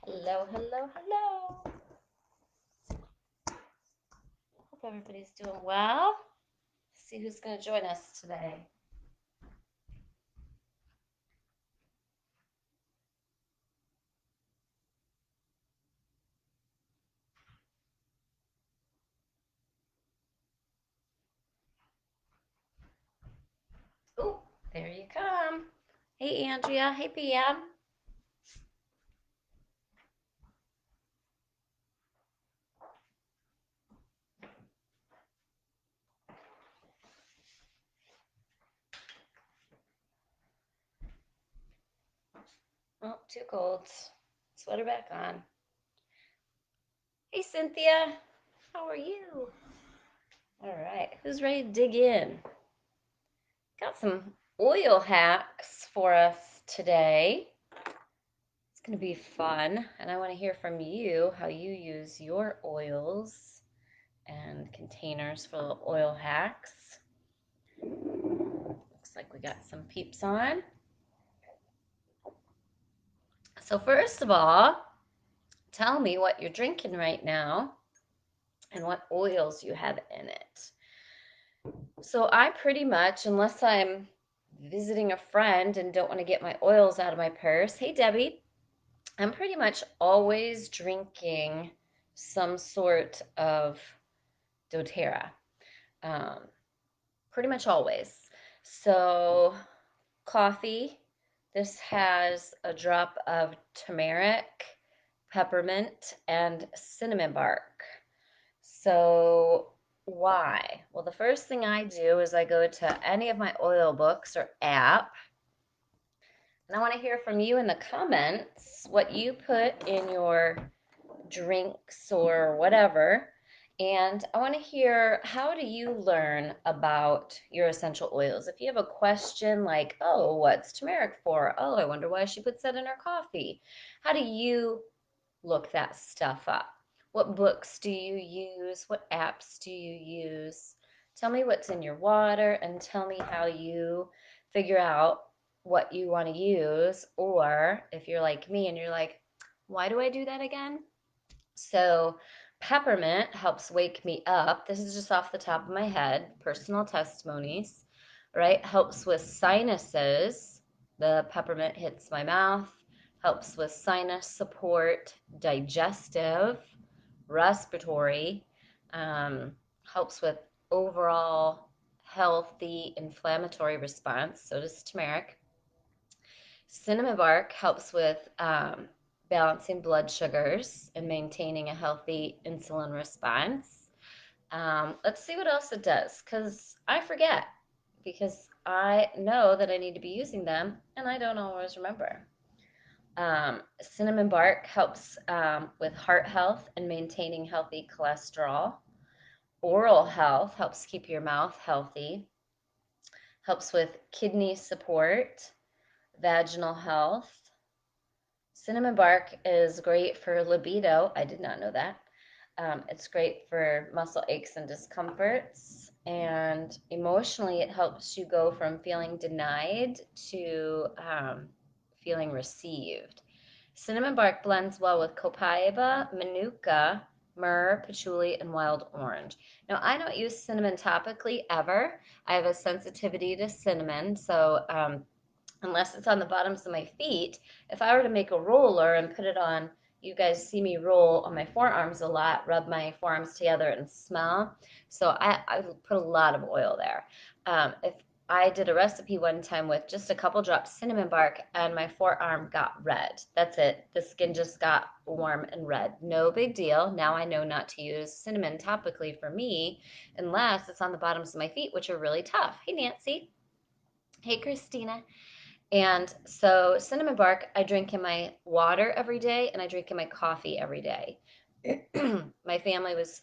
Hello, hello, hello. Hope everybody's doing well. See who's going to join us today. Oh, there you come. Hey, Andrea. Hey, PM. Oh, too cold. Sweater back on. Hey, Cynthia. How are you? All right. Who's ready to dig in? Got some oil hacks for us today. It's going to be fun. And I want to hear from you how you use your oils and containers for the oil hacks. Looks like we got some peeps on. So first of all, tell me what you're drinking right now and what oils you have in it. So I pretty much, unless I'm visiting a friend and don't want to get my oils out of my purse, hey Debbie, I'm pretty much always drinking some sort of doTERRA. Um, pretty much always. So coffee. This has a drop of turmeric, peppermint, and cinnamon bark. So why? Well, the first thing I do is I go to any of my oil books or app, and I want to hear from you in the comments what you put in your drinks or whatever. And I want to hear, how do you learn about your essential oils? If you have a question like, oh, what's turmeric for? Oh, I wonder why she puts that in her coffee. How do you look that stuff up? What books do you use? What apps do you use? Tell me what's in your water and tell me how you figure out what you want to use. Or if you're like me and you're like, why do I do that again? So, peppermint helps wake me up. This is just off the top of my head, personal testimonies, right? Helps with sinuses. The peppermint hits my mouth, helps with sinus support, digestive, respiratory, um, helps with overall healthy inflammatory response. So does turmeric. Cinnamon bark helps with balancing blood sugars and maintaining a healthy insulin response. Let's see what else it does, because I forget, because I know that I need to be using them and I don't always remember. Cinnamon bark helps with heart health and maintaining healthy cholesterol. Oral health helps keep your mouth healthy, helps with kidney support, vaginal health. Cinnamon bark is great for libido. I did not know that. It's great for muscle aches and discomforts. And emotionally, it helps you go from feeling denied to feeling received. Cinnamon bark blends well with copaiba, manuka, myrrh, patchouli, and wild orange. Now, I don't use cinnamon topically ever. I have a sensitivity to cinnamon, so unless it's on the bottoms of my feet, if I were to make a roller and put it on, you guys see me roll on my forearms a lot, rub my forearms together and smell. So I put a lot of oil there. If I did a recipe one time with just a couple drops cinnamon bark and my forearm got red. That's it. The skin just got warm and red. No big deal. Now I know not to use cinnamon topically for me unless it's on the bottoms of my feet, which are really tough. Hey, Nancy. Hey, Christina. And so cinnamon bark, I drink in my water every day and I drink in my coffee every day. My family was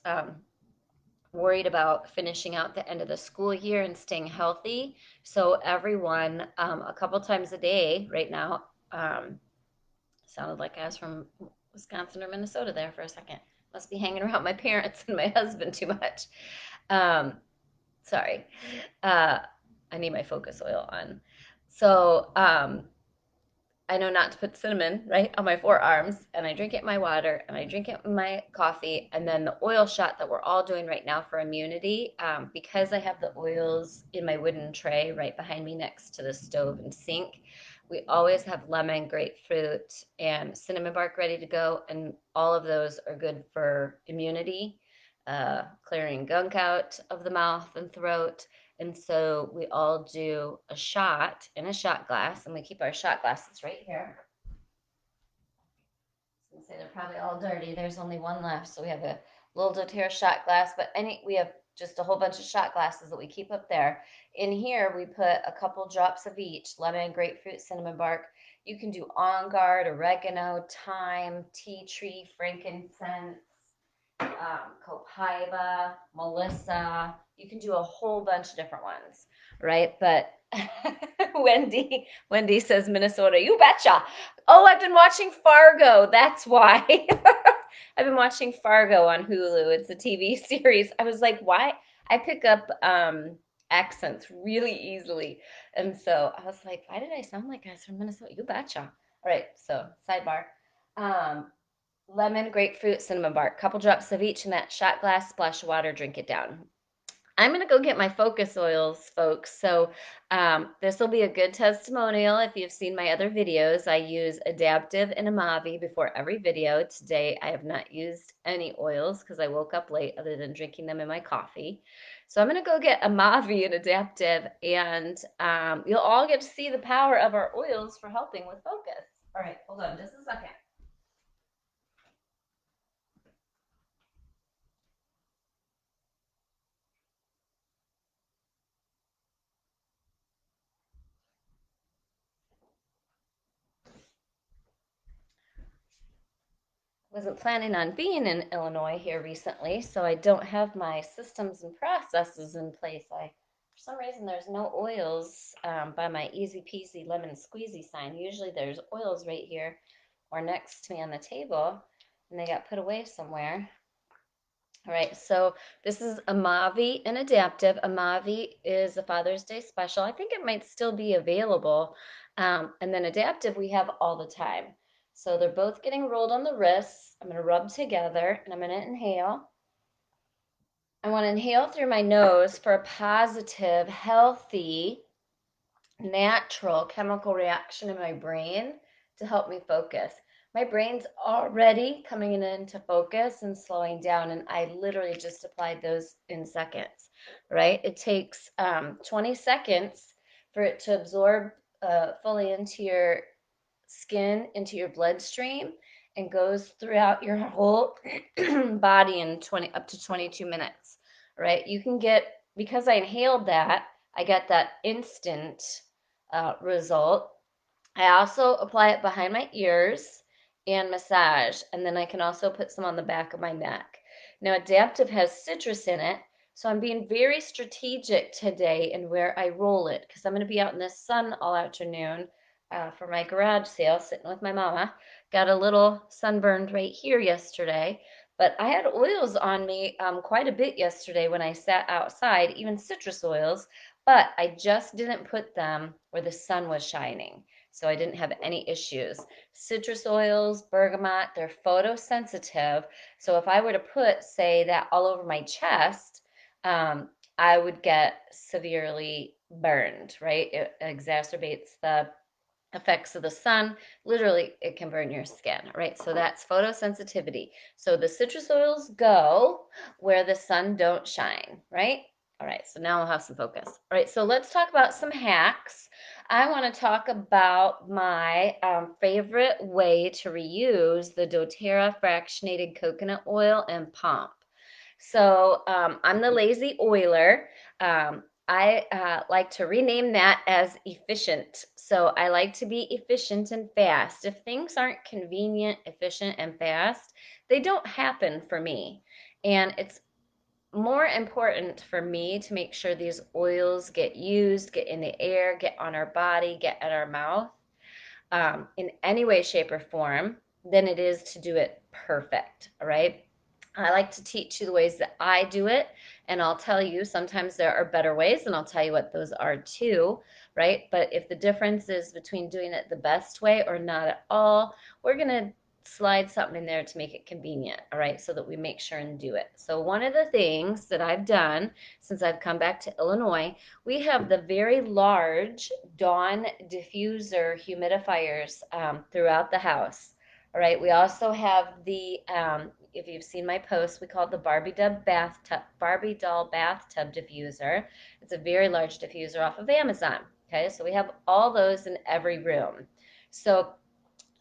worried about finishing out the end of the school year and staying healthy. So everyone, a couple times a day right now, sounded like I was from Wisconsin or Minnesota there for a second. Must be hanging around my parents and my husband too much. Um, sorry. I need my focus oil on. So I know not to put cinnamon right on my forearms, and I drink it in my water, and I drink it in my coffee, and then the oil shot that we're all doing right now for immunity, because I have the oils in my wooden tray right behind me next to the stove and sink. We always have lemon, grapefruit, and cinnamon bark ready to go, and all of those are good for immunity, clearing gunk out of the mouth and throat. And so we all do a shot in a shot glass, and we keep our shot glasses right here. I was gonna say they're probably all dirty. There's only one left, so we have a little doTERRA shot glass. But we have just a whole bunch of shot glasses that we keep up there. In here, we put a couple drops of each: lemon, grapefruit, cinnamon bark. You can do on guard, oregano, thyme, tea tree, frankincense, Copaiba, Melissa. You can do a whole bunch of different ones, right? But Wendy says Minnesota. You betcha. Oh, I've been watching Fargo. That's why. I've been watching Fargo on Hulu. It's a TV series. I was like, why? I pick up accents really easily. And so I was like, why did I sound like I was from Minnesota? You betcha. All right, so sidebar. Um, Lemon, grapefruit, cinnamon bark, couple drops of each in that shot glass, splash of water, drink it down. I'm going to go get my focus oils, folks. So this will be a good testimonial. If you've seen my other videos, I use Adaptive and Amavi before every video. Today, I have not used any oils because I woke up late other than drinking them in my coffee. So I'm going to go get Amavi and Adaptive, and you'll all get to see the power of our oils for helping with focus. All right, hold on just a second. Wasn't planning on being in Illinois here recently, so I don't have my systems and processes in place. For some reason, there's no oils by my easy peasy lemon squeezy sign. Usually there's oils right here or next to me on the table, and they got put away somewhere. All right, so this is Amavi and Adaptive. Amavi is a Father's Day special. I think it might still be available. And then Adaptive we have all the time. So they're both getting rolled on the wrists. I'm going to rub together and I'm going to inhale. I want to inhale through my nose for a positive, healthy, natural chemical reaction in my brain to help me focus. My brain's already coming into focus and slowing down, and I literally just applied those in seconds, right? It takes 20 seconds for it to absorb fully into your skin, into your bloodstream, and goes throughout your whole body in 20 up to 22 minutes, right? You can get, because I inhaled that, I got that instant result. I also apply it behind my ears and massage, and then I can also put some on the back of my neck. Now, Adaptive has citrus in it, so I'm being very strategic today in where I roll it because I'm going to be out in the sun all afternoon for my garage sale, sitting with my mama. Got a little sunburned right here yesterday, but I had oils on me quite a bit yesterday when I sat outside, even citrus oils, but I just didn't put them where the sun was shining. So I didn't have any issues. Citrus oils, bergamot, they're photosensitive. So if I were to put, say, that all over my chest, I would get severely burned, right? It exacerbates the effects of the sun. Literally, it can burn your skin, right? So that's photosensitivity. So the citrus oils go where the sun don't shine, right? All right, so now we'll have some focus. All right, so let's talk about some hacks. I want to talk about my favorite way to reuse the doTERRA fractionated coconut oil and pump. So I'm the lazy oiler. I like to rename that as efficient. So I like to be efficient and fast. If things aren't convenient, efficient, and fast, they don't happen for me. And it's more important for me to make sure these oils get used, get in the air, get on our body, get at our mouth in any way, shape, or form than it is to do it perfect. All right. I like to teach you the ways that I do it, and I'll tell you sometimes there are better ways, and I'll tell you what those are too, right? But if the difference is between doing it the best way or not at all, we're going to slide something in there to make it convenient, all right? So that we make sure and do it. So one of the things that I've done since I've come back to Illinois, we have the very large Dawn diffuser humidifiers throughout the house. All right, we also have the, if you've seen my post, we call it the Barbie doll bathtub diffuser. It's a very large diffuser off of Amazon. Okay, so we have all those in every room. So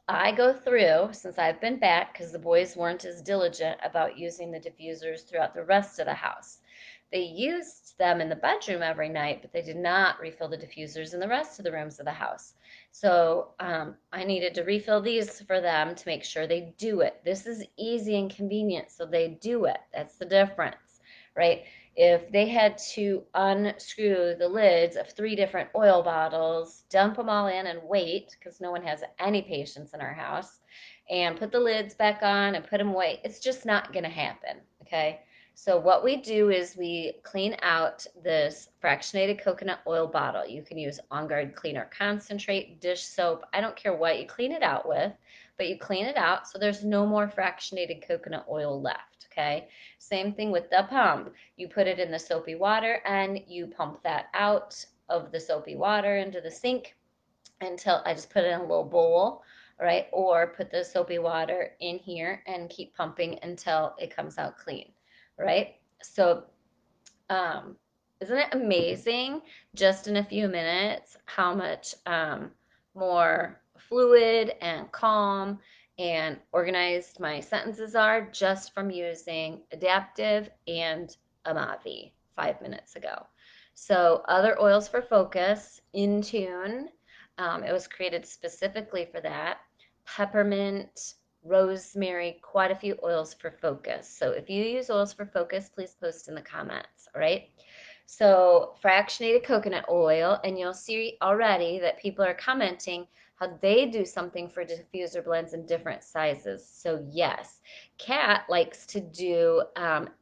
I go through, since I've been back, because the boys weren't as diligent about using the diffusers throughout the rest of the house. They used them in the bedroom every night, but they did not refill the diffusers in the rest of the rooms of the house. So I needed to refill these for them to make sure they do it. This is easy and convenient, so they do it. That's the difference, right? If they had to unscrew the lids of 3 different oil bottles, dump them all in and wait, because no one has any patience in our house, and put the lids back on and put them away, it's just not going to happen, okay? So what we do is we clean out this fractionated coconut oil bottle. You can use On Guard Cleaner Concentrate, dish soap. I don't care what you clean it out with, but you clean it out so there's no more fractionated coconut oil left, okay? Same thing with the pump. You put it in the soapy water and you pump that out of the soapy water into the sink until I just put it in a little bowl, right? Or put the soapy water in here and keep pumping until it comes out clean, right? So, um, isn't it amazing just in a few minutes how much more fluid and calm and organized my sentences are just from using Adaptive and Amavi 5 minutes ago. So, other oils for focus, Intune. It was created specifically for that. Peppermint, rosemary, quite a few oils for focus. So if you use oils for focus, please post in the comments, all right? So fractionated coconut oil, and you'll see already that people are commenting how they do something for diffuser blends in different sizes. So yes, Kat likes to do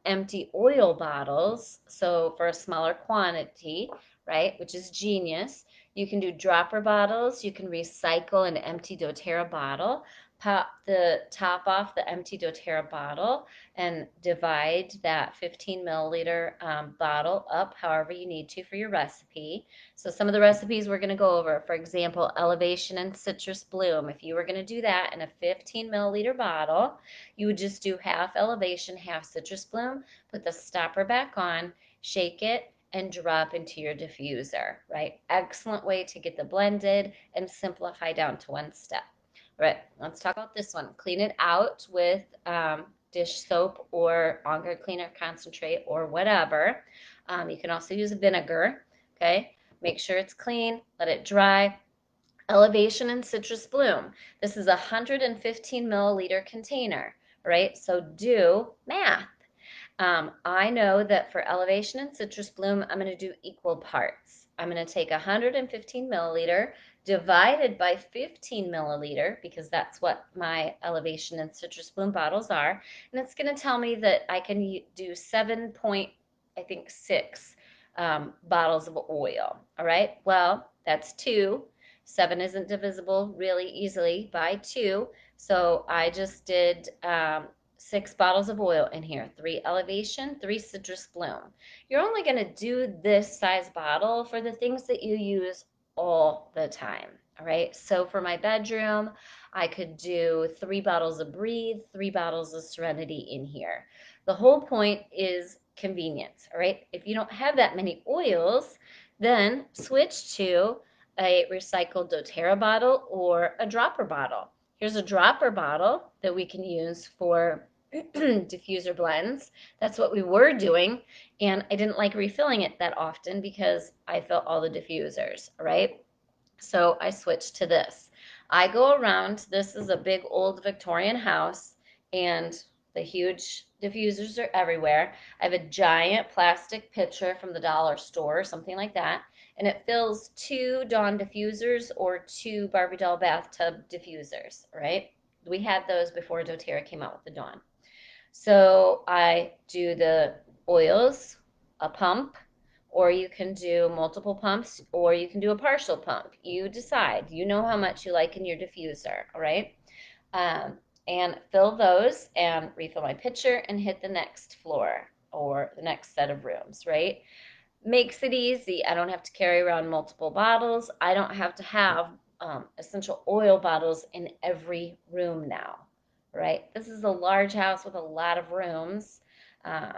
empty oil bottles, so for a smaller quantity, right, which is genius. You can do dropper bottles. You can recycle an empty doTERRA bottle, pop the top off the empty doTERRA bottle, and divide that 15 milliliter bottle up however you need to for your recipe. So some of the recipes we're going to go over, for example, Elevation and Citrus Bloom. If you were going to do that in a 15 milliliter bottle, you would just do half Elevation, half Citrus Bloom, put the stopper back on, shake it, and drop into your diffuser, right? Excellent way to get the blended and simplify down to one step. All right, let's talk about this one. Clean it out with dish soap or On Guard Cleaner Concentrate or whatever. You can also use vinegar, okay? Make sure it's clean, let it dry. Elevation and Citrus Bloom. This is a 115 milliliter container, right? So do math. I know that for Elevation and Citrus Bloom, I'm going to do equal parts. I'm going to take 115 milliliter divided by 15 milliliter because that's what my Elevation and Citrus Bloom bottles are. And it's going to tell me that I can do 7.6 bottles of oil. All right. Well, that's 2. 7 isn't divisible really easily by 2. So I just did 6 bottles of oil in here, 3 Elevation, 3 Citrus Bloom. You're only going to do this size bottle for the things that you use all the time. All right. So for my bedroom, I could do 3 bottles of Breathe, 3 bottles of Serenity in here. The whole point is convenience. All right. If you don't have that many oils, then switch to a recycled doTERRA bottle or a dropper bottle. Here's a dropper bottle that we can use for diffuser blends. That's what we were doing, and I didn't like refilling it that often because I filled all the diffusers, right? So I switched to this. I go around, this is a big old Victorian house, and the huge diffusers are everywhere. I have a giant plastic pitcher from the dollar store, something like that, and it fills 2 Dawn diffusers or 2 Barbie doll bathtub diffusers, right? We had those before doTERRA came out with the Dawn. So I do the oils, a pump, or you can do multiple pumps, or you can do a partial pump. You decide. You know how much you like in your diffuser, all right? Um, and fill those and refill my pitcher and hit the next floor or the next set of rooms, right? Makes it easy. I don't have to carry around multiple bottles. I don't have to have essential oil bottles in every room now, right? This is a large house with a lot of rooms, um,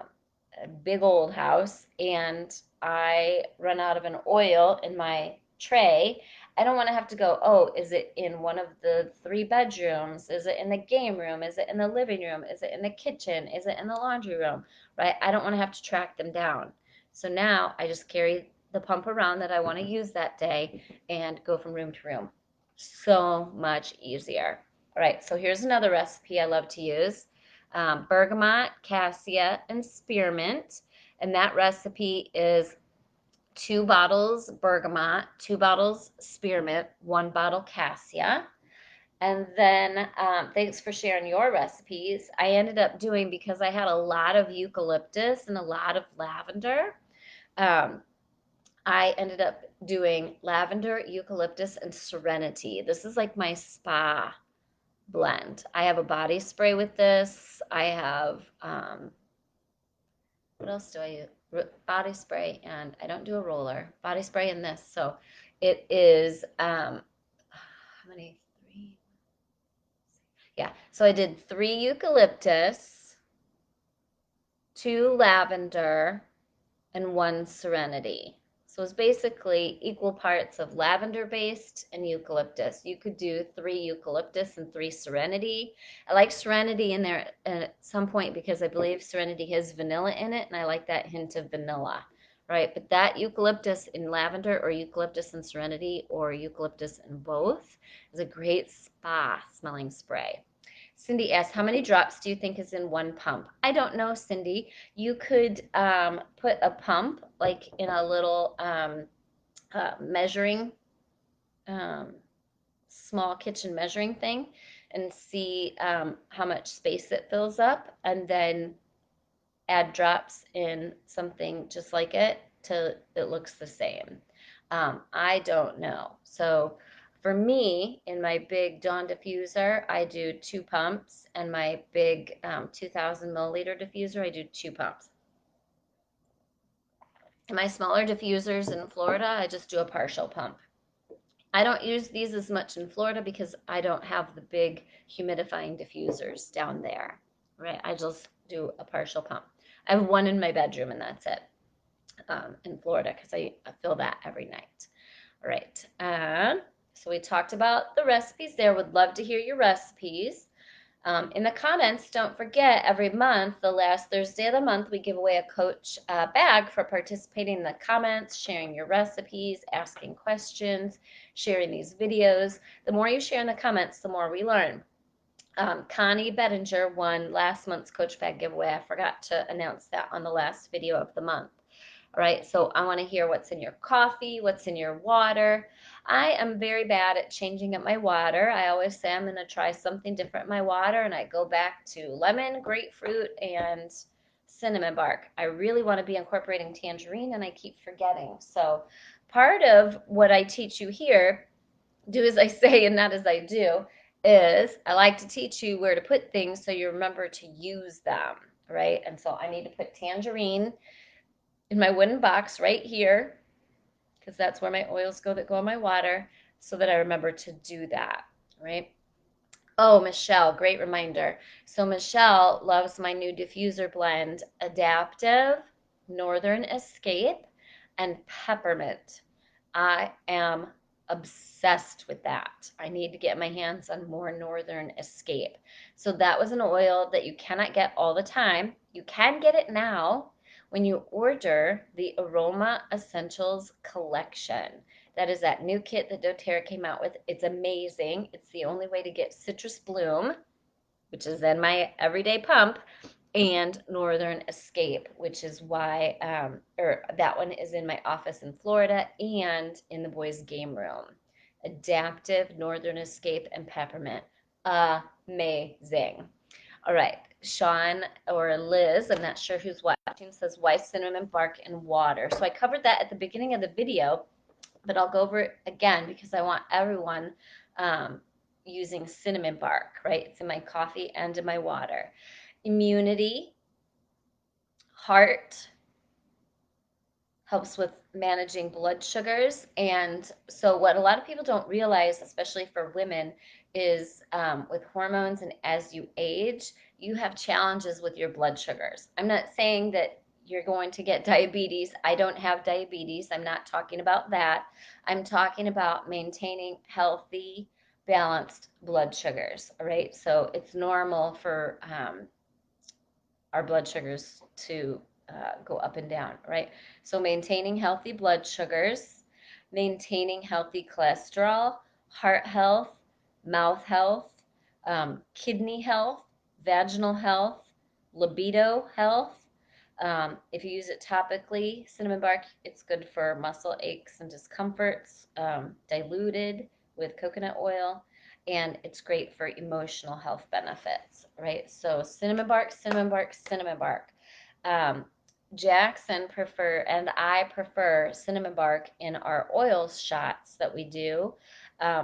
a big old house, and I run out of an oil in my tray. I don't want to have to go, oh, is it in one of the three bedrooms? Is it in the game room? Is it in the living room? Is it in the kitchen? Is it in the laundry room? Right? I don't want to have to track them down. So now I just carry the pump around that I want to use that day and go from room to room. So much easier. All right, so here's another recipe I love to use. Bergamot, cassia, and spearmint. And that recipe is 2 bottles bergamot, 2 bottles spearmint, 1 bottle cassia. And then thanks for sharing your recipes. I ended up doing, because I had a lot of eucalyptus and a lot of lavender, um, I ended up doing lavender, eucalyptus, and serenity. This is like my spa blend. I have a body spray with this. I have, what else do I use? Body spray, and I don't do a roller. Body spray in this. So it is, how many? Three? Yeah. So I did 3 eucalyptus, 2 lavender, and 1 serenity. So it's basically equal parts of lavender based and eucalyptus. You could do 3 eucalyptus and 3 serenity. I like serenity in there at some point because I believe serenity has vanilla in it, and I like that hint of vanilla, right? But that eucalyptus in lavender, or eucalyptus and serenity, or eucalyptus in both, is a great spa smelling spray. Cindy asked, how many drops do you think is in one pump? I don't know, Cindy. You could put a pump like in a little measuring, um, small kitchen measuring thing, and see how much space it fills up, and then add drops in something just like it till it looks the same. I don't know. So for me, in my big Dawn diffuser, I do 2 pumps, and my big 2000 milliliter diffuser, I do 2 pumps. In my smaller diffusers in Florida, I just do a partial pump. I don't use these as much in Florida because I don't have the big humidifying diffusers down there, right? I just do a partial pump. I have one in my bedroom, and that's it, in Florida, because I fill that every night. All right. So we talked about the recipes there. Would love to hear your recipes. In the comments, don't forget, every month, the last Thursday of the month, we give away a Coach bag for participating in the comments, sharing your recipes, asking questions, sharing these videos. The more you share in the comments, the more we learn. Connie Bettinger won last month's Coach Bag giveaway. I forgot to announce that on the last video of the month. All right, so I want to hear what's in your coffee, what's in your water. I am very bad at changing up my water. I always say I'm going to try something different in my water, and I go back to lemon, grapefruit, and cinnamon bark. I really want to be incorporating tangerine, and I keep forgetting. So part of what I teach you here, do as I say and not as I do, is I like to teach you where to put things so you remember to use them, right? And so I need to put tangerine in my wooden box right here, because that's where my oils go that go in my water, so that I remember to do that, right? Oh, Michelle, great reminder. So Michelle loves my new diffuser blend, Adaptive, Northern Escape, and Peppermint. I am obsessed with that. I need to get my hands on more Northern Escape. So that was an oil that you cannot get all the time. You can get it now when you order the Aroma Essentials collection. That is that new kit that doTERRA came out with. It's amazing. It's the only way to get Citrus Bloom, which is in my everyday pump, and Northern Escape, which is why, or that one is in my office in Florida and in the boys' game room. Adaptive, Northern Escape, and Peppermint. Amazing. All right. Sean or Liz, I'm not sure who's watching, says, why cinnamon bark and water? So I covered that at the beginning of the video, but I'll go over it again because I want everyone using cinnamon bark, right? It's in my coffee and in my water. Immunity, heart, helps with managing blood sugars. And so what a lot of people don't realize, especially for women, is with hormones and as you age, you have challenges with your blood sugars. I'm not saying that you're going to get diabetes. I don't have diabetes. I'm not talking about that. I'm talking about maintaining healthy, balanced blood sugars. All right. So it's normal for our blood sugars to go up and down, right? So maintaining healthy blood sugars, maintaining healthy cholesterol, heart health, mouth health, kidney health, vaginal health, libido health. If you use it topically, cinnamon bark, it's good for muscle aches and discomforts, diluted with coconut oil, and it's great for emotional health benefits, right? So cinnamon bark, cinnamon bark, cinnamon bark. Um, Jackson and I prefer cinnamon bark in our oil shots that we do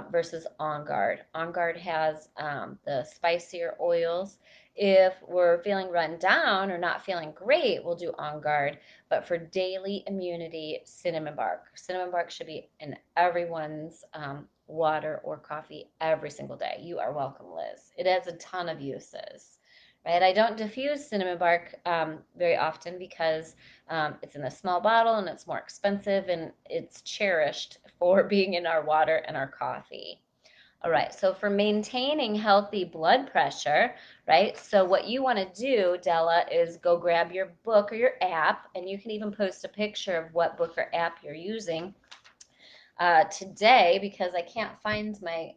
versus On Guard. On Guard has the spicier oils. If we're feeling run down or not feeling great, we'll do On Guard. But for daily immunity, cinnamon bark. Cinnamon bark should be in everyone's water or coffee every single day. You are welcome, Liz. It has a ton of uses, right? I don't diffuse cinnamon bark very often because it's in a small bottle and it's more expensive and it's cherished for being in our water and our coffee. All right, so for maintaining healthy blood pressure, right? So what you want to do, Della, is go grab your book or your app, and you can even post a picture of what book or app you're using today because I can't find my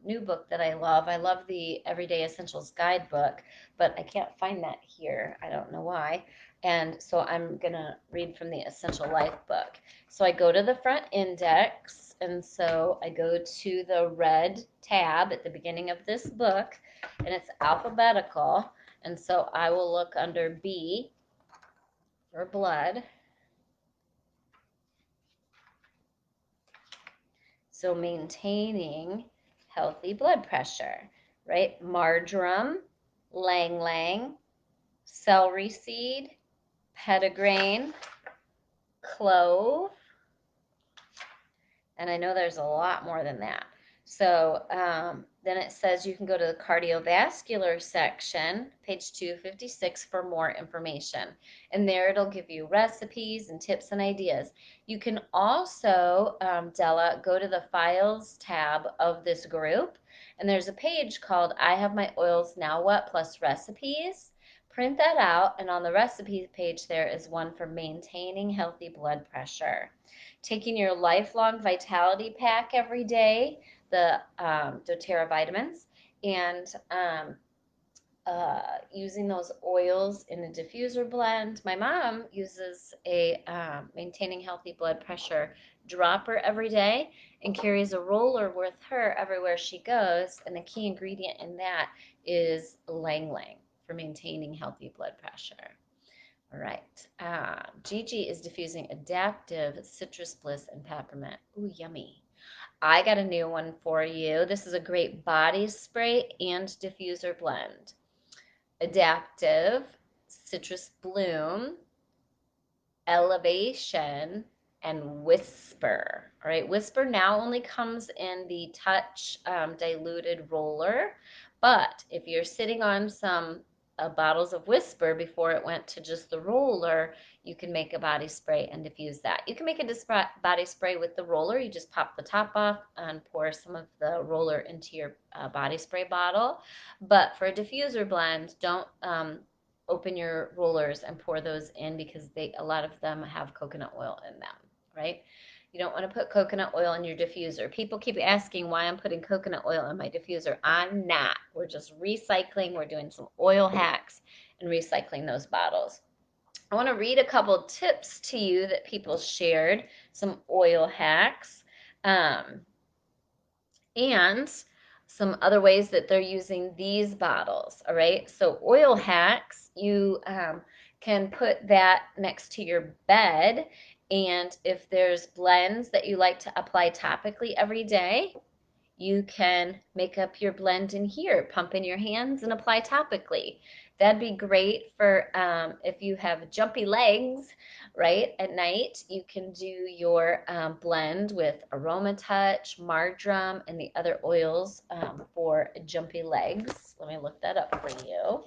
new book that I love. I love the Everyday Essentials guidebook, but I can't find that here. I don't know why. And so I'm going to read from the Essential Life book. So I go to the front index, and so I go to the red tab at the beginning of this book, and it's alphabetical. And so I will look under B for blood. So maintaining healthy blood pressure, right? Marjoram, lang lang, celery seed, petitgrain, clove, and I know there's a lot more than that. So then it says you can go to the cardiovascular section, page 256, for more information. And there it'll give you recipes and tips and ideas. You can also, Della, go to the files tab of this group, and there's a page called I Have My Oils Now What plus recipes. Print that out, and on the recipes page there is one for maintaining healthy blood pressure. Taking your lifelong vitality pack every day, the doTERRA vitamins, and using those oils in a diffuser blend. My mom uses a maintaining healthy blood pressure dropper every day and carries a roller with her everywhere she goes. And the key ingredient in that is lang lang for maintaining healthy blood pressure. All right. Gigi is diffusing Adaptive Citrus Bliss and Peppermint. Ooh, yummy. I got a new one for you. This is a great body spray and diffuser blend. Adaptive Citrus Bloom, Elevation, and Whisper. All right, Whisper now only comes in the touch diluted roller, but if you're sitting on some bottles of Whisper before it went to just the roller, you can make a body spray and diffuse that. You can make a body spray with the roller. You just pop the top off and pour some of the roller into your body spray bottle. But for a diffuser blend, don't open your rollers and pour those in because a lot of them have coconut oil in them, right? You don't want to put coconut oil in your diffuser. People keep asking why I'm putting coconut oil in my diffuser. I'm not. We're just recycling. We're doing some oil hacks and recycling those bottles. I want to read a couple tips to you that people shared, some oil hacks. And some other ways that they're using these bottles. All right, so oil hacks, you can put that next to your bed, and if there's blends that you like to apply topically every day, you can make up your blend in here, pump in your hands and apply topically. That'd be great for if you have jumpy legs, right? At night, you can do your blend with Aroma Touch, Marjoram, and the other oils for jumpy legs. Let me look that up for you.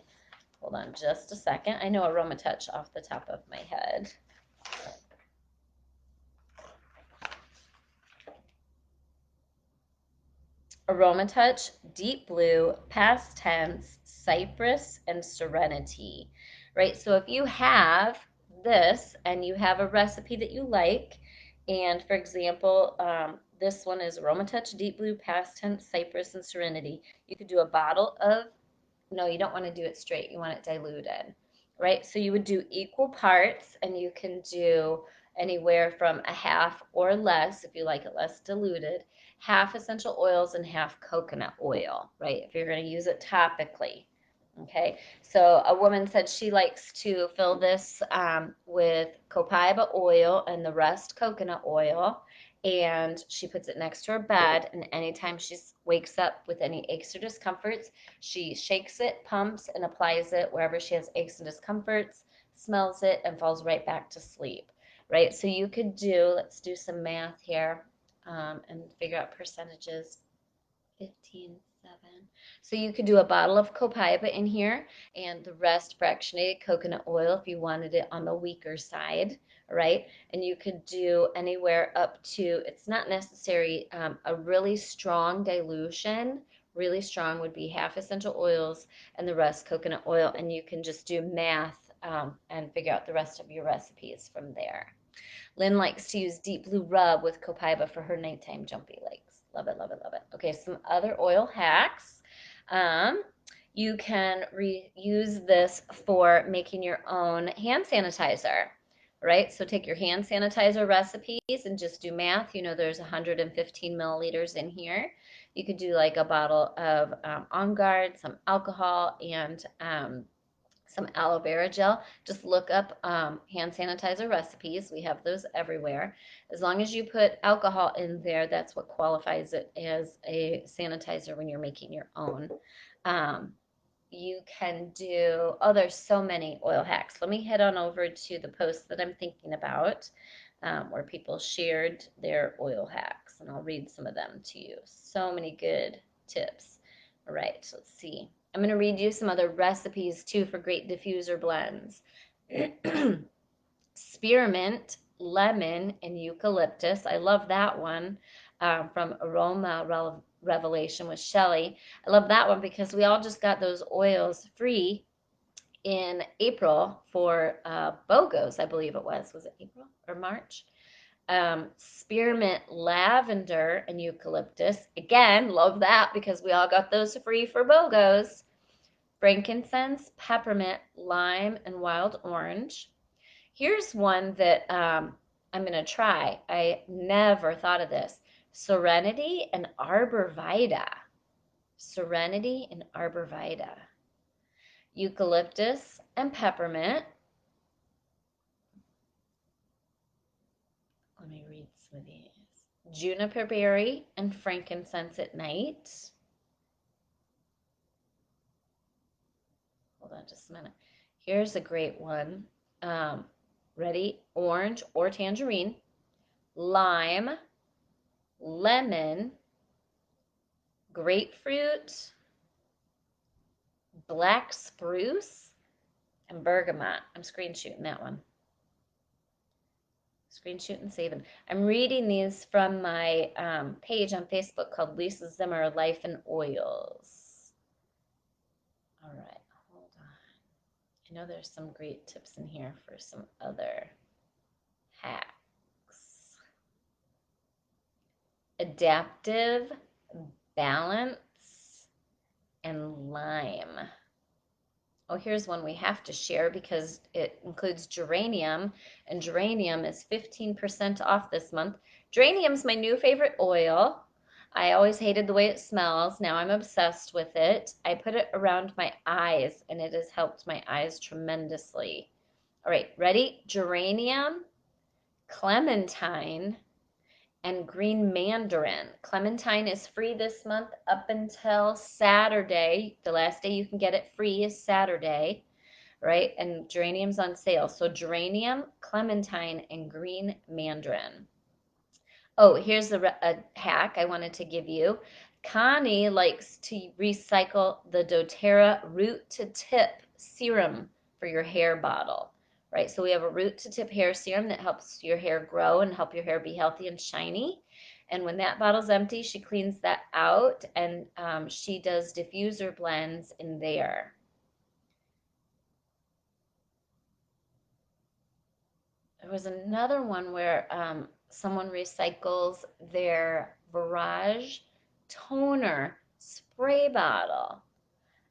Hold on just a second. I know Aroma Touch off the top of my head. Aroma Touch, Deep Blue, Past Tense, Cypress, and Serenity, right? So if you have this and you have a recipe that you like, and for example, this one is Aroma Touch, Deep Blue, Past Tense, Cypress, and Serenity. You could do a bottle of, no, you don't want to do it straight. You want it diluted, right? So you would do equal parts, and you can do anywhere from a half or less, if you like it less diluted, half essential oils and half coconut oil, right? If you're going to use it topically. Okay, so a woman said she likes to fill this with copaiba oil and the rest coconut oil, and she puts it next to her bed. And anytime she wakes up with any aches or discomforts, she shakes it, pumps, and applies it wherever she has aches and discomforts, smells it, and falls right back to sleep. Right, so you could do, let's do some math here and figure out percentages. 15, 7. So you could do a bottle of copaiba in here and the rest fractionated coconut oil if you wanted it on the weaker side, right? And you could do anywhere up to, it's not necessary, a really strong dilution. Really strong would be half essential oils and the rest coconut oil. And you can just do math and figure out the rest of your recipes from there. Lynn likes to use Deep Blue Rub with copaiba for her nighttime jumpy legs. Love it, love it, love it. Okay, some other oil hacks. You can reuse this for making your own hand sanitizer, right? So take your hand sanitizer recipes and just do math. You know, there's 115 milliliters in here. You could do like a bottle of On Guard, some alcohol, and some aloe vera gel. Just look up hand sanitizer recipes. We have those everywhere. As long as you put alcohol in there, that's what qualifies it as a sanitizer when you're making your own. You can do, oh, there's so many oil hacks. Let me head on over to the post that I'm thinking about where people shared their oil hacks, and I'll read some of them to you. So many good tips. All right, let's see. I'm going to read you some other recipes too for great diffuser blends. Spearmint, lemon, and eucalyptus. I love that one from Aroma Revelation with Shelly. I love that one because we all just got those oils free in April for BOGOs, I believe it was. Was it April or March? Spearmint, lavender, and eucalyptus. Again, love that because we all got those free for BOGOs. Frankincense, peppermint, lime, and wild orange. Here's one that I'm going to try. I never thought of this. Serenity and arborvitae. Serenity and arborvitae. Eucalyptus and peppermint. Let me read some of these. Juniper berry and frankincense at night. Hold on just a minute. Here's a great one. Ready? Orange or tangerine, lime, lemon, grapefruit, black spruce, and bergamot. I'm screenshooting that one. Screenshot and saving. I'm reading these from my page on Facebook called Lisa Zimmer Life and Oils. All right, hold on. I know there's some great tips in here for some other hacks. Adaptive, balance, and lime. Oh, here's one we have to share because it includes geranium, and geranium is 15% off this month. Geranium's my new favorite oil. I always hated the way it smells. Now I'm obsessed with it. I put it around my eyes and it has helped my eyes tremendously. All right, ready? Geranium, clementine, and green mandarin. Clementine is free this month up until Saturday. The last day you can get it free is Saturday, right? And geranium's on sale. So geranium, clementine, and green mandarin. Oh, here's a hack I wanted to give you. Connie likes to recycle the doTERRA root to tip serum for your hair bottle, right? So we have a root to tip hair serum that helps your hair grow and help your hair be healthy and shiny. And when that bottle's empty, she cleans that out and she does diffuser blends in there. There was another one where someone recycles their Barrage toner spray bottle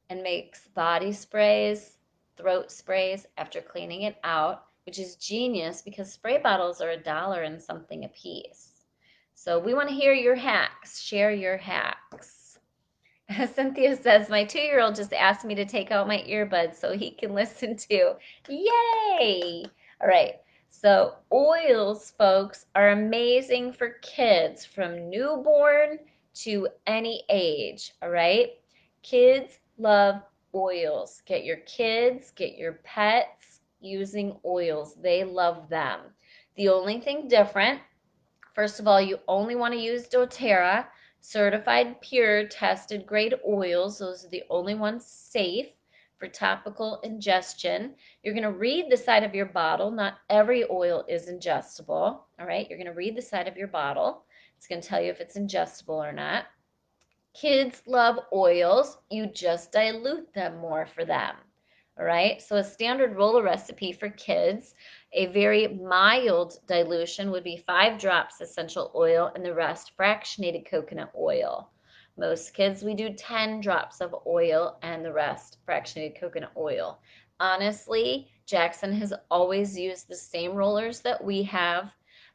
and makes body sprays, throat sprays after cleaning it out, which is genius because spray bottles are $1 and something a piece. So we want to hear your hacks. Share your hacks. Cynthia says, my 2-year-old just asked me to take out my earbuds so he can listen to. Yay! All right. So oils, folks, are amazing for kids from newborn to any age. All right. Kids love oils. Get your kids, get your pets using oils. They love them. The only thing different, first of all, you only want to use doTERRA, certified pure tested grade oils. Those are the only ones safe for topical ingestion. You're going to read the side of your bottle. Not every oil is ingestible. All right, you're going to read the side of your bottle. It's going to tell you if it's ingestible or not. Kids love oils. You just dilute them more for them. All right, so a standard roller recipe for kids, a very mild dilution would be 5 drops essential oil and the rest fractionated coconut oil. Most kids, we do 10 drops of oil and the rest fractionated coconut oil. Honestly, Jackson has always used the same rollers that we have.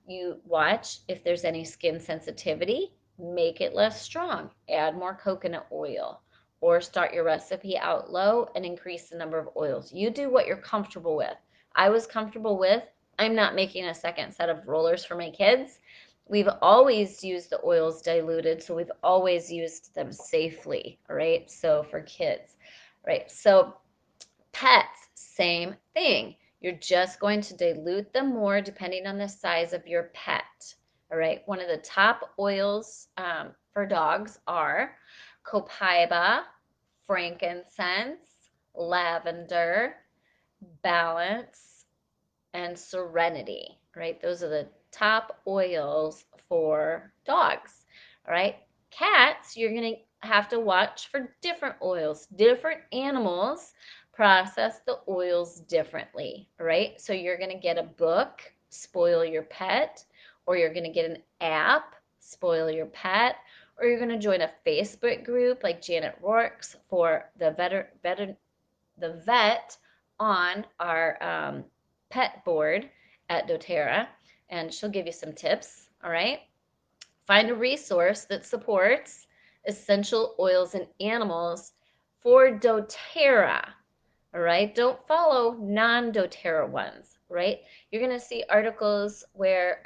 You watch if there's any skin sensitivity, make it less strong, add more coconut oil, or start your recipe out low and increase the number of oils. You do what you're comfortable with. I was comfortable with, I'm not making a second set of rollers for my kids. We've always used the oils diluted, so we've always used them safely, all right? So for kids, right? So pets, same thing. You're just going to dilute them more depending on the size of your pet. All right. One of the top oils for dogs are copaiba, frankincense, lavender, balance, and serenity, right? Those are the top oils for dogs, all right? Cats, you're going to have to watch for different oils. Different animals process the oils differently, right? So you're going to get a book, Spoil Your Pet, or you're going to get an app, Spoil Your Pet, or you're going to join a Facebook group like Janet Rourke's for the vet on our pet board at doTERRA, and she'll give you some tips, all right? Find a resource that supports essential oils and animals for doTERRA, all right? Don't follow non-doTERRA ones, right? You're going to see articles where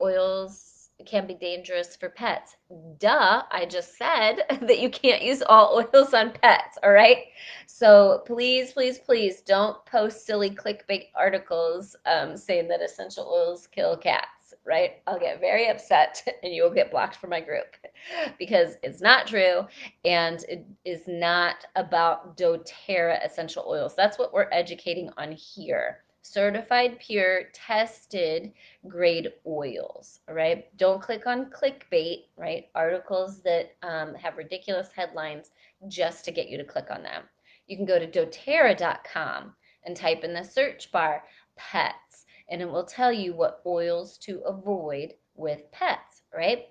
oils can be dangerous for pets. Duh, I just said that you can't use all oils on pets, all right? So please, please, please don't post silly clickbait articles saying that essential oils kill cats, right? I'll get very upset and you will get blocked from my group because it's not true and it is not about doTERRA essential oils. That's what we're educating on here. Certified pure tested grade oils, all right? Don't click on clickbait, right? Articles that have ridiculous headlines just to get you to click on them. You can go to doTERRA.com and type in the search bar pets, and it will tell you what oils to avoid with pets, right?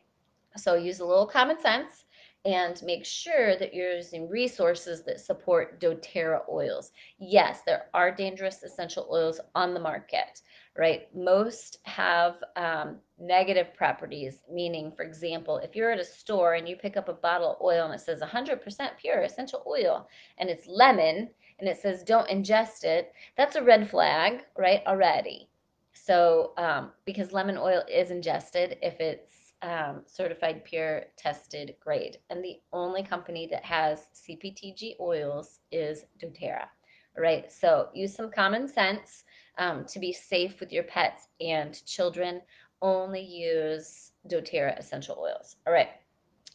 So use a little common sense and make sure that you're using resources that support doTERRA oils. Yes, there are dangerous essential oils on the market, right? Most have negative properties, meaning, for example, if you're at a store and you pick up a bottle of oil and it says 100% pure essential oil and it's lemon and it says don't ingest it, that's a red flag, right? Already. So, because lemon oil is ingested if it's certified pure, tested grade. And the only company that has CPTG oils is doTERRA, right? So use some common sense to be safe with your pets and children. Only use doTERRA essential oils. All right.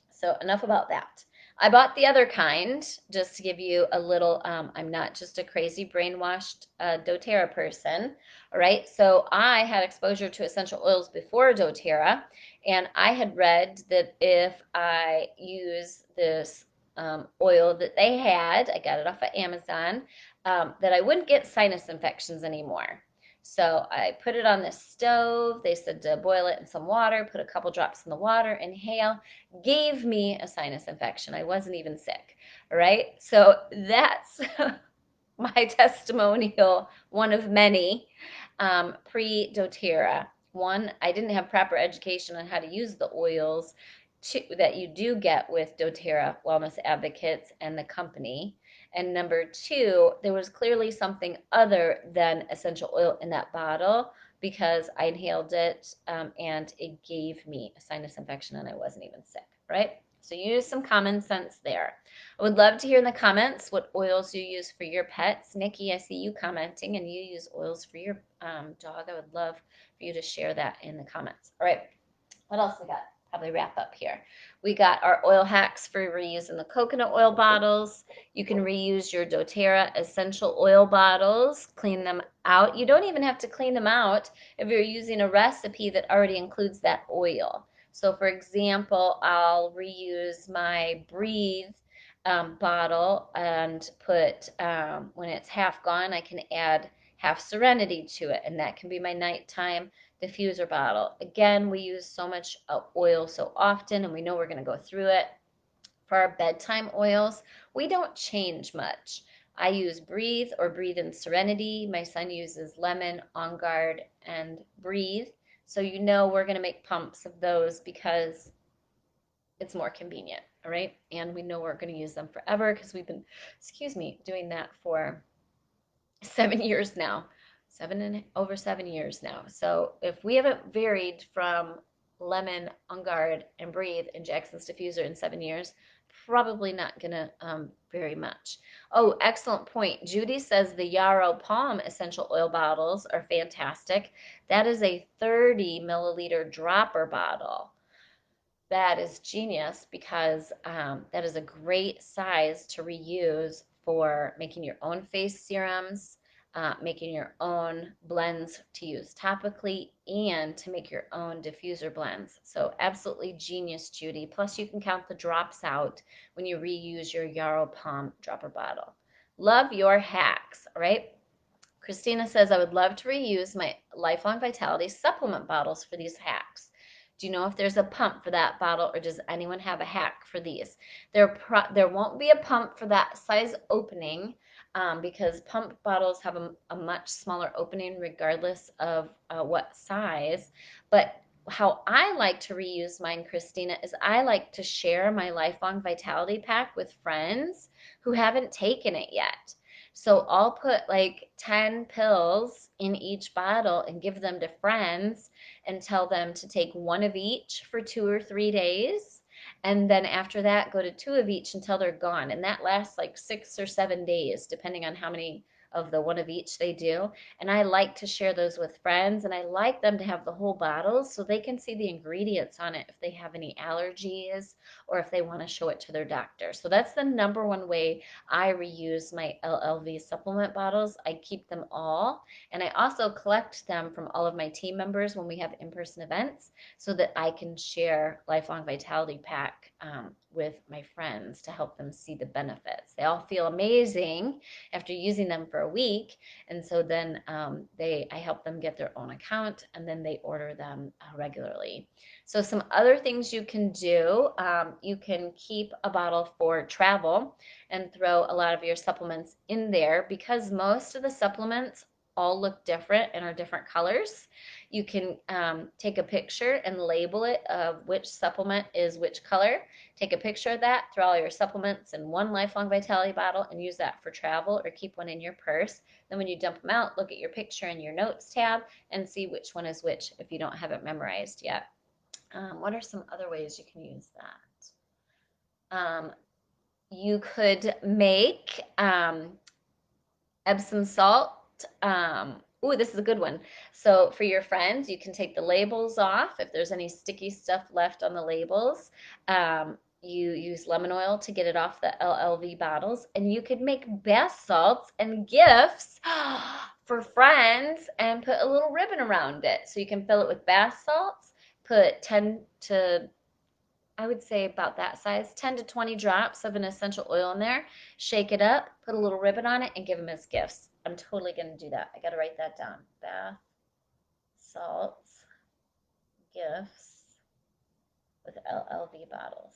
So enough about that. I bought the other kind just to give you a little. I'm not just a crazy brainwashed doTERRA person. All right. So I had exposure to essential oils before doTERRA, and I had read that if I use this oil that they had, I got it off of Amazon, that I wouldn't get sinus infections anymore. So I put it on the stove. They said to boil it in some water, put a couple drops in the water, inhale, gave me a sinus infection. I wasn't even sick, right? So that's my testimonial, one of many, pre-doTERRA. One, I didn't have proper education on how to use the oils that you do get with doTERRA Wellness Advocates and the company. And number two, there was clearly something other than essential oil in that bottle because I inhaled it and it gave me a sinus infection and I wasn't even sick, right? So use some common sense there. I would love to hear in the comments what oils you use for your pets. Nikki, I see you commenting and you use oils for your dog. I would love for you to share that in the comments. All right, what else we got? Probably wrap up here. We got our oil hacks for reusing the coconut oil bottles. You can reuse your doTERRA essential oil bottles, clean them out. You don't even have to clean them out if you're using a recipe that already includes that oil. So for example, I'll reuse my Breathe bottle and put, when it's half gone, I can add half Serenity to it, and that can be my nighttime diffuser bottle. Again, we use so much oil so often, and we know we're going to go through it. For our bedtime oils, we don't change much. I use Breathe or Breathe in Serenity. My son uses Lemon, On Guard, and Breathe. So you know we're going to make pumps of those because it's more convenient, all right? And we know we're going to use them forever because we've been, doing that for 7 years now, over 7 years now. So if we haven't varied from Lemon, On Guard, and Breathe in Jackson's diffuser in 7 years, probably not gonna vary much. Oh, excellent point. Judy says the Yarrow Palm essential oil bottles are fantastic. That is a 30 milliliter dropper bottle. That is genius because that is a great size to reuse for making your own face serums, making your own blends to use topically, and to make your own diffuser blends. So absolutely genius, Judy. Plus you can count the drops out when you reuse your Yarrow Palm dropper bottle. Love your hacks, all right? Christina says, I would love to reuse my Lifelong Vitality supplement bottles for these hacks. Do you know if there's a pump for that bottle, or does anyone have a hack for these? There won't be a pump for that size opening because pump bottles have a much smaller opening regardless of what size. But how I like to reuse mine, Christina, is I like to share my Lifelong Vitality pack with friends who haven't taken it yet. So I'll put like 10 pills in each bottle and give them to friends and tell them to take one of each for 2 or 3 days. And then after that, go to two of each until they're gone. And that lasts like 6 or 7 days, depending on how many of the one of each they do. And I like to share those with friends, and I like them to have the whole bottles so they can see the ingredients on it if they have any allergies or if they want to show it to their doctor. So that's the number one way I reuse my LLV supplement bottles. I keep them all, and I also collect them from all of my team members when we have in-person events so that I can share Lifelong Vitality Pack with my friends to help them see the benefits. They all feel amazing after using them for a week, and so then I help them get their own account, and then they order them regularly. So some other things you can do, you can keep a bottle for travel and throw a lot of your supplements in there because most of the supplements all look different and are different colors. You can take a picture and label it of which supplement is which color. Take a picture of that, throw all your supplements in one lifelong vitality bottle, and use that for travel, or keep one in your purse. Then when you dump them out, look at your picture in your notes tab and see which one is which if you don't have it memorized yet. What are some other ways you can use that? You could make Epsom salt. Ooh, this is a good one. So for your friends, you can take the labels off if there's any sticky stuff left on the labels. You use lemon oil to get it off the LLV bottles, and you could make bath salts and gifts for friends and put a little ribbon around it. So you can fill it with bath salts, put 10 to I would say about that size, 10 to 20 drops of an essential oil in there, shake it up, put a little ribbon on it, and give them as gifts. I'm totally going to do that. I got to write that down. Bath salts, gifts with LLV bottles.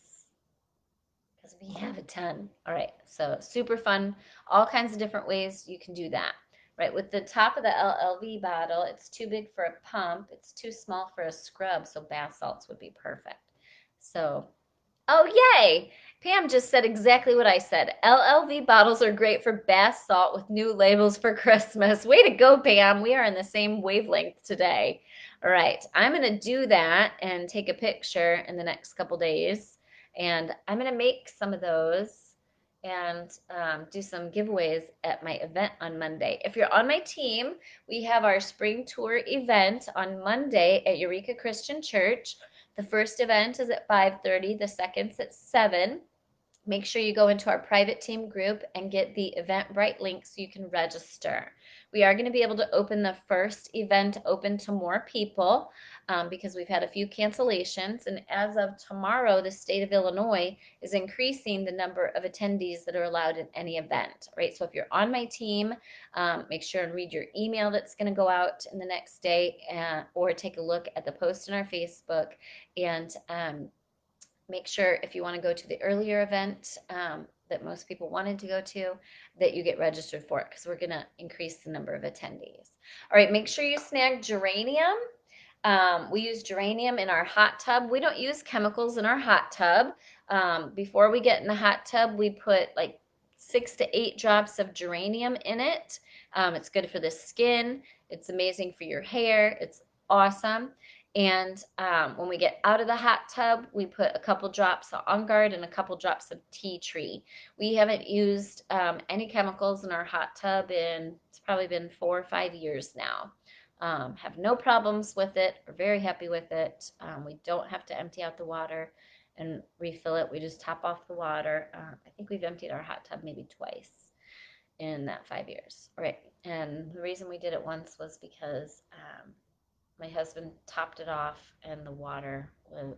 Because we have a ton. All right, so super fun. All kinds of different ways you can do that. Right, with the top of the LLV bottle, it's too big for a pump. It's too small for a scrub, so bath salts would be perfect. So oh, yay! Pam just said exactly what I said. LLV bottles are great for bath salt with new labels for Christmas. Way to go, Pam. We are in the same wavelength today. All right, I'm going to do that and take a picture in the next couple days. And I'm going to make some of those and do some giveaways at my event on Monday. If you're on my team, we have our spring tour event on Monday at Eureka Christian Church. The first event is at 5:30, the second's at 7. Make sure you go into our private team group and get the Eventbrite link so you can register. We are going to be able to open the first event open to more people because we've had a few cancellations. And as of tomorrow, the state of Illinois is increasing the number of attendees that are allowed in any event, right? So if you're on my team, make sure and read your email that's going to go out in the next day or take a look at the post in our Facebook and make sure if you want to go to the earlier event that most people wanted to go to, that you get registered for it because we're going to increase the number of attendees. All right, make sure you snag geranium. We use geranium in our hot tub. We don't use chemicals in our hot tub. Before we get in the hot tub, we put like 6 to 8 drops of geranium in it. It's good for the skin. It's amazing for your hair. It's awesome. And when we get out of the hot tub, we put a couple drops of On Guard and a couple drops of tea tree. We haven't used any chemicals in our hot tub it's probably been 4 or 5 years now. Have no problems with it. We're very happy with it. We don't have to empty out the water and refill it. We just top off the water. I think we've emptied our hot tub maybe twice in that 5 years. All right. And the reason we did it once was because my husband topped it off and the water,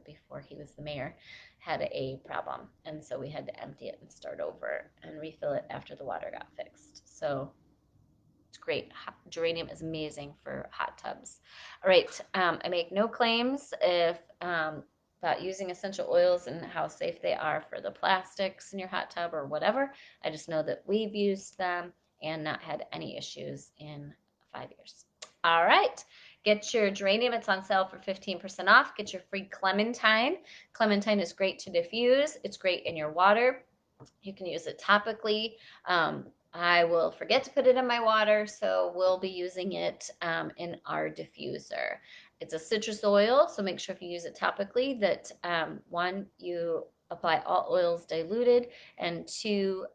before he was the mayor, had a problem. And so we had to empty it and start over and refill it after the water got fixed. So it's great. Geranium is amazing for hot tubs. All right. I make no claims about using essential oils and how safe they are for the plastics in your hot tub or whatever. I just know that we've used them and not had any issues in 5 years. All right. Get your geranium. It's on sale for 15% off. Get your free clementine. Clementine is great to diffuse. It's great in your water. You can use it topically. I will forget to put it in my water, so we'll be using it in our diffuser. It's a citrus oil, so make sure if you use it topically that one, you apply all oils diluted, and two,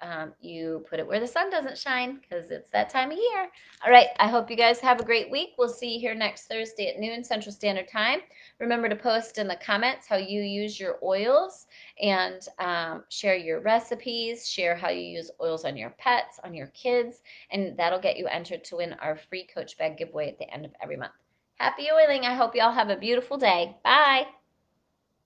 you put it where the sun doesn't shine because it's that time of year. All right, I hope you guys have a great week. We'll see you here next Thursday at noon Central Standard Time. Remember to post in the comments how you use your oils and share your recipes, share how you use oils on your pets, on your kids, and that'll get you entered to win our free Coach Bag giveaway at the end of every month. Happy oiling. I hope you all have a beautiful day. Bye.